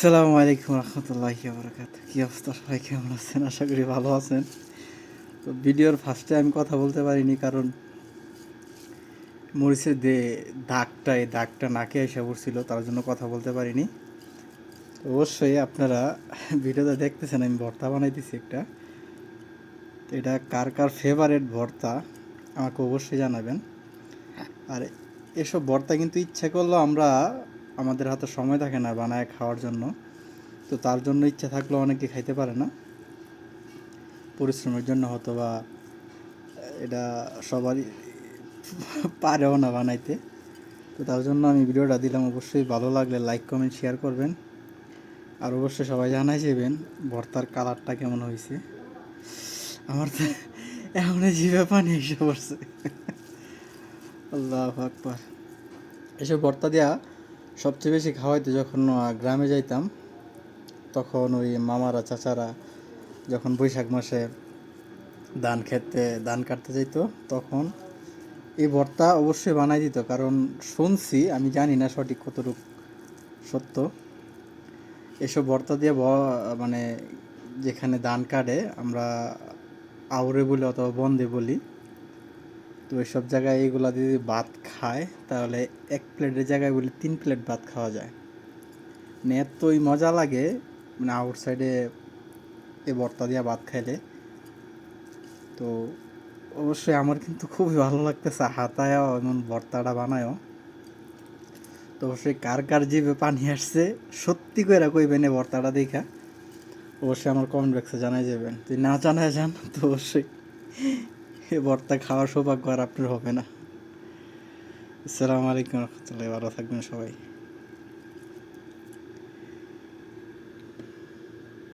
আসসালামু আলাইকুম রহমতুল্লাহি ওয়া বারাকাতুহু। কী অবস্থা, সবাই কেমন আছেন? আশা করি ভালো আছেন। তো ভিডিওর ফার্স্টে আমি কথা বলতে পারিনি, কারণ মরিচের এই দাগটা নাকে এসে পড়ছিল, তার জন্য কথা বলতে পারিনি। তো অবশ্যই আপনারা ভিডিওটা দেখতেছেন, আমি ভর্তা বানাইতেছি একটা। তো এটা কার কার ফেভারেট ভর্তা আমাকে অবশ্যই জানাবেন। আর এসব ভর্তা কিন্তু ইচ্ছা করলেও আমাদের হাতে সময় থাকে না বানায় খাওয়ার জন্য। তো তার জন্য ইচ্ছা থাকলেও অনেকে খাইতে পারে না, পরিশ্রমের জন্য হয়তো বা এটা সবারই পারেও না বানাইতে। তো তার জন্য আমি ভিডিওটা দিলাম। অবশ্যই ভালো লাগলে লাইক কমেন্ট শেয়ার করবেন, আর অবশ্যই সবাই জানাই যাবেন ভর্তার কালারটা কেমন হয়েছে। আমার তো এখন জিভে পানি এসে পড়ছে। আল্লাহু আকবার। এসব ভর্তা দেওয়া সবচেয়ে বেশি খাওয়াইতে যখন গ্রামে যাইতাম, তখন ওই মামারা চাচারা যখন বৈশাখ মাসে ধান কাটতে যাইতো, তখন এই ভর্তা অবশ্যই বানাই দিত। কারণ শুনছি, আমি জানি না সঠিক কতটুকু সত্য, এসব ভর্তা দিয়ে মানে যেখানে ধান কাটে আমরা আউরে বলি অথবা বন্দে বলি, তো এইসব জায়গায় এইগুলা দিয়ে যদি ভাত খায়, তাহলে এক প্লেটের জায়গায় বলি 3 প্লেট ভাত খাওয়া যায়। মানে এতই মজা লাগে, মানে আউটসাইডে এই ভর্তা দিয়ে ভাত খাইলে। তো অবশ্যই আমার কিন্তু খুবই ভালো লাগতেছে হাতায়ও এমন ভর্তাটা বানায়ও। তো অবশ্যই কার কার জিভে পানি আসছে সত্যি করে কইবেন এই ভর্তাটা দেখা। অবশ্যই আমার কমেন্ট বক্সে জানাই যাবেন। যদি না জানায় যান, তো অবশ্যই এই ভর্তা খাওয়ার সৌভাগ্য আর আপনার হবে না। আসসালামু আলাইকুম রহমতুল্লাহ, ভালো থাকবেন সবাই।